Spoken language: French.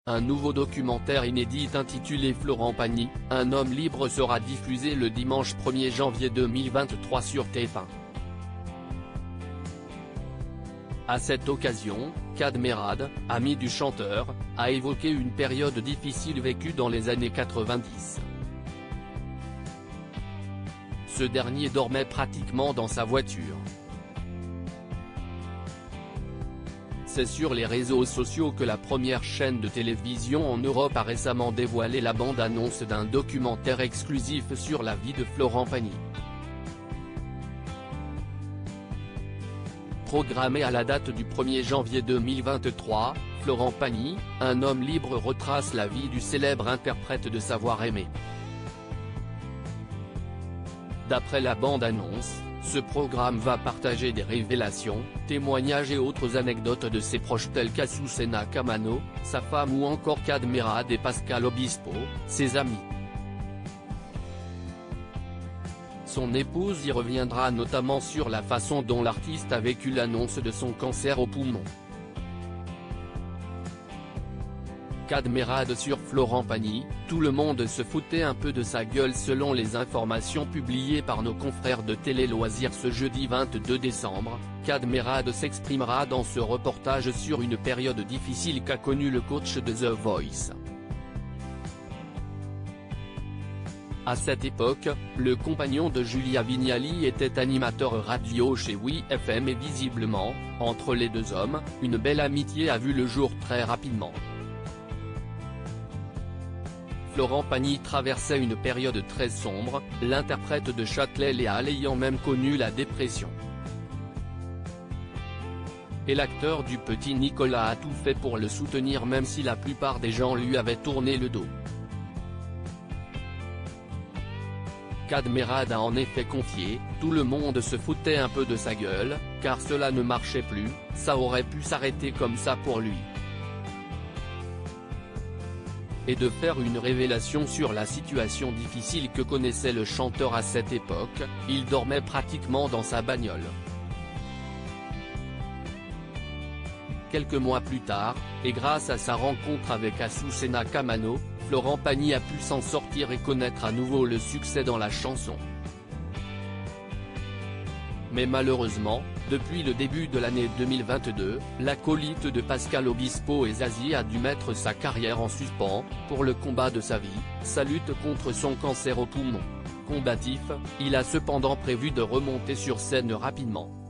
Un nouveau documentaire inédit intitulé Florent Pagny, un homme libre sera diffusé le dimanche 1er janvier 2023 sur TF1. À cette occasion, Kad Merad, ami du chanteur, a évoqué une période difficile vécue dans les années 90. Ce dernier dormait pratiquement dans sa voiture. C'est sur les réseaux sociaux que la première chaîne de télévision en Europe a récemment dévoilé la bande-annonce d'un documentaire exclusif sur la vie de Florent Pagny. Programmé à la date du 1er janvier 2023, Florent Pagny, un homme libre retrace la vie du célèbre interprète de Savoir-aimer. D'après la bande-annonce, ce programme va partager des révélations, témoignages et autres anecdotes de ses proches tels qu'Azucena Kamano, sa femme ou encore Kad Merad et Pascal Obispo, ses amis. Son épouse y reviendra notamment sur la façon dont l'artiste a vécu l'annonce de son cancer au poumon. Kad Merad sur Florent Pagny, tout le monde se foutait un peu de sa gueule selon les informations publiées par nos confrères de Télé Loisirs ce jeudi 22 décembre, Kad Merad s'exprimera dans ce reportage sur une période difficile qu'a connue le coach de The Voice. À cette époque, le compagnon de Julia Vignali était animateur radio chez WeFM et visiblement, entre les deux hommes, une belle amitié a vu le jour très rapidement. Florent Pagny traversait une période très sombre, l'interprète de Châtelet-Léal ayant même connu la dépression. Et l'acteur du Petit Nicolas a tout fait pour le soutenir même si la plupart des gens lui avaient tourné le dos. Kad Merad a en effet confié, tout le monde se foutait un peu de sa gueule, car cela ne marchait plus, ça aurait pu s'arrêter comme ça pour lui. Et de faire une révélation sur la situation difficile que connaissait le chanteur à cette époque, il dormait pratiquement dans sa bagnole. Quelques mois plus tard, et grâce à sa rencontre avec Azucena Kamano, Florent Pagny a pu s'en sortir et connaître à nouveau le succès dans la chanson. Mais malheureusement, depuis le début de l'année 2022, l'acolyte de Pascal Obispo et Zazie a dû mettre sa carrière en suspens, pour le combat de sa vie, sa lutte contre son cancer au poumon. Combatif, il a cependant prévu de remonter sur scène rapidement.